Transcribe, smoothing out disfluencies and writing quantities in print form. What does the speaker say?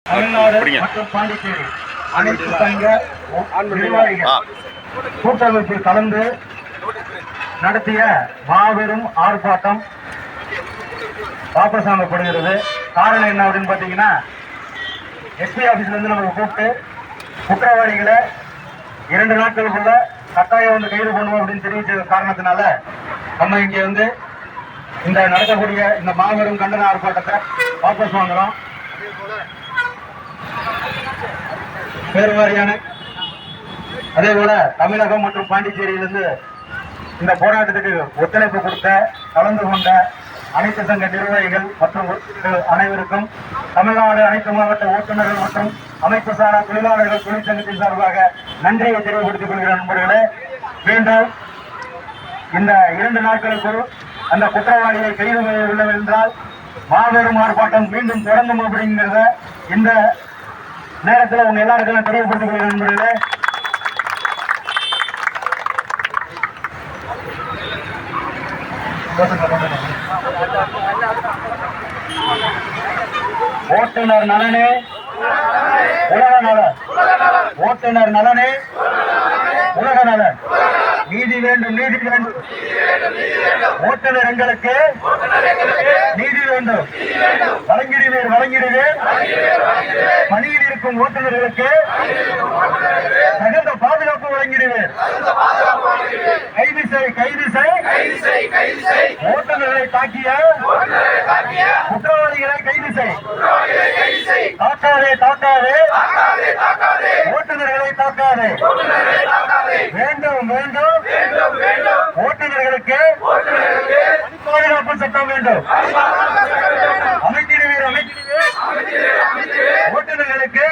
தமிழ்நாடு மற்றும் பாண்டிச்சேரி அனைத்து சங்க நிர்வாகிகள் கூட்டமைப்பில் கலந்து நடத்திய மாபெரும் ஆர்ப்பாட்டம் வாபஸ் வாங்கப்படுகிறது. காரணம் என்ன அப்படின்னு பாத்தீங்கன்னா, எஸ்பி ஆபீஸ்ல இருந்து நமக்கு கூப்பிட்டு குற்றவாளிகளை 2 நாட்களுக்குள்ள கட்டாயம் வந்து கைது பண்ணுவோம் அப்படின்னு தெரிவிச்ச காரணத்தினால நம்ம இங்க வந்து இந்த நடக்கக்கூடிய இந்த மாபெரும் கண்டன ஆர்ப்பாட்டத்தை வாபஸ் வாங்குறோம். பேர்வாரியான அதே போல தமிழகம் மற்றும் பாண்டிச்சேரியிலிருந்து இந்த போராட்டத்துக்கு ஒத்துழைப்பு கொடுத்த கலந்து கொண்ட அனைத்து சங்க நிர்வாகிகள் மற்றும் அனைவருக்கும் தமிழ்நாடு அனைத்து மாவட்ட ஓட்டுநர்கள் மற்றும் அமைப்பு சாரா தொழிலாளர்கள் தொழிற்சங்கத்தின் சார்பாக நன்றியை தெரியப்படுத்திக் கொள்கிற நண்பர்களே. மீண்டும் இந்த 2 நாட்களுக்குள் அந்த குற்றவாளியை கைது செய்யவில்லை என்றால் மாபெரும் ஆர்ப்பாட்டம் மீண்டும் தொடங்கும் அப்படிங்கிறத இந்த நேரத்தில் உங்க எல்லாருக்கும் தெரியப்படுத்திக் கொள்கிற நண்பர்களே. ஓட்டுநர் நலனே உலக நலன், ஓட்டுநர் நலனே உலக நலன். நீதி வேண்டும், நீதி வேண்டும், ஓட்டுநர் எங்களுக்கு நீதி வேண்டும். வழங்கிடுவேன், வழங்கிடுவேன். பணியில் இருக்கும் ஓட்டுநர்களுக்கு தகுந்த பாதுகாப்பு வழங்கிடுவேன். கைது செய், கைது செய். ஓட்டுநர்களை தாக்கிய குற்றவாளிகளை கைது செய். தாக்காதே, தாக்காதே, ஓட்டுநர்களை தாக்காதே. வேண்டும், வேண்டும், ஓட்டுநர்களுக்கு பாதுகாப்பு சட்டம் வேண்டும். அமைத்திடுவீர், அமைத்திடுவீர். ஓட்டுநர்களுக்கு